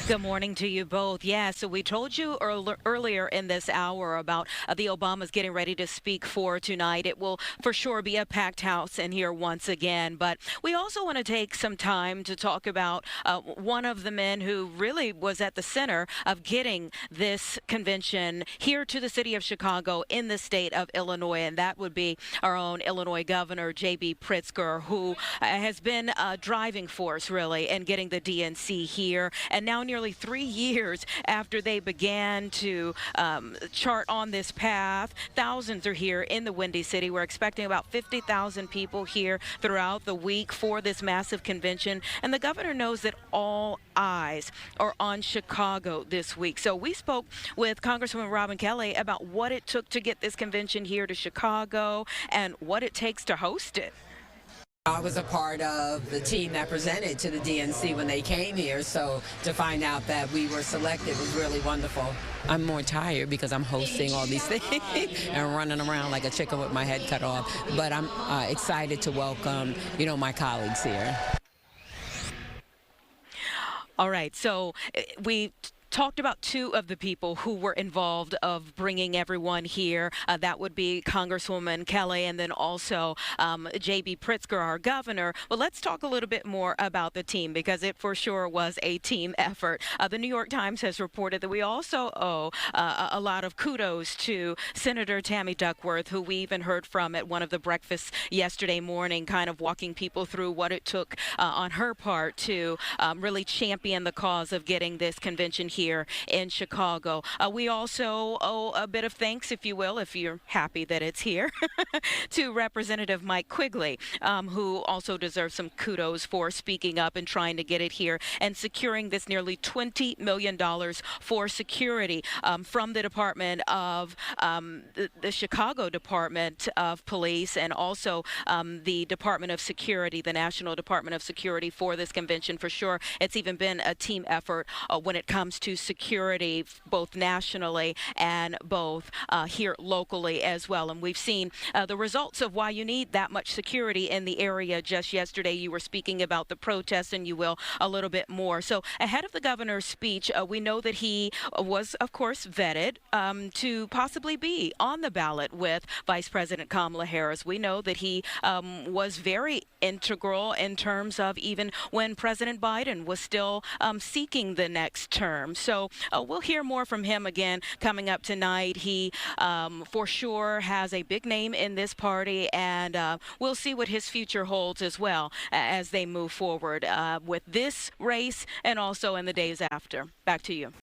Good morning to you both. Yeah, so we told you earlier in this hour about the Obamas getting ready to speak for tonight. It will for sure be a packed house in here once again. But we also want to take some time to talk about one of the men who really was at the center of getting this convention here to the city of Chicago in the state of Illinois. And that would be our own Illinois Governor J.B. Pritzker, who has been a driving force really in getting the DNC here. And now nearly 3 years after they began to chart on this path, thousands are here in the Windy City. We're expecting about 50,000 people here throughout the week for this massive convention. And the governor knows that all eyes are on Chicago this week. So we spoke with Congresswoman Robin Kelly about what it took to get this convention here to Chicago and what it takes to host it. I was a part of the team that presented to the DNC when they came here, so to find out that we were selected was really wonderful. I'm more tired because I'm hosting all these things and running around like a chicken with my head cut off, but I'm excited to welcome, my colleagues here. All right, so we talked about two of the people who were involved of bringing everyone here. That would be Congresswoman Kelly and then also J.B. Pritzker, our governor. But let's talk a little bit more about the team because it for sure was a team effort. The New York Times has reported that we also owe a lot of kudos to Senator Tammy Duckworth, who we even heard from at one of the breakfasts yesterday morning, kind of walking people through what it took on her part to really champion the cause of getting this convention here in Chicago. We also owe a bit of thanks, if you will, if you're happy that it's here, to Representative Mike Quigley, who also deserves some kudos for speaking up and trying to get it here and securing this nearly $20 million for security from the Department of the Chicago Department of Police and also the Department of Security, the National Department of Security for this convention. For sure, it's even been a team effort when it comes to security, both nationally and both here locally as well. And we've seen the results of why you need that much security in the area. Just yesterday, you were speaking about the protests, and you will a little bit more. So ahead of the governor's speech, we know that he was, of course, vetted to possibly be on the ballot with Vice President Kamala Harris. We know that he was very integral in terms of even when President Biden was still seeking the next term. So we'll hear more from him again coming up tonight. He for sure has a big name in this party, and we'll see what his future holds as well as they move forward with this race and also in the days after. Back to you.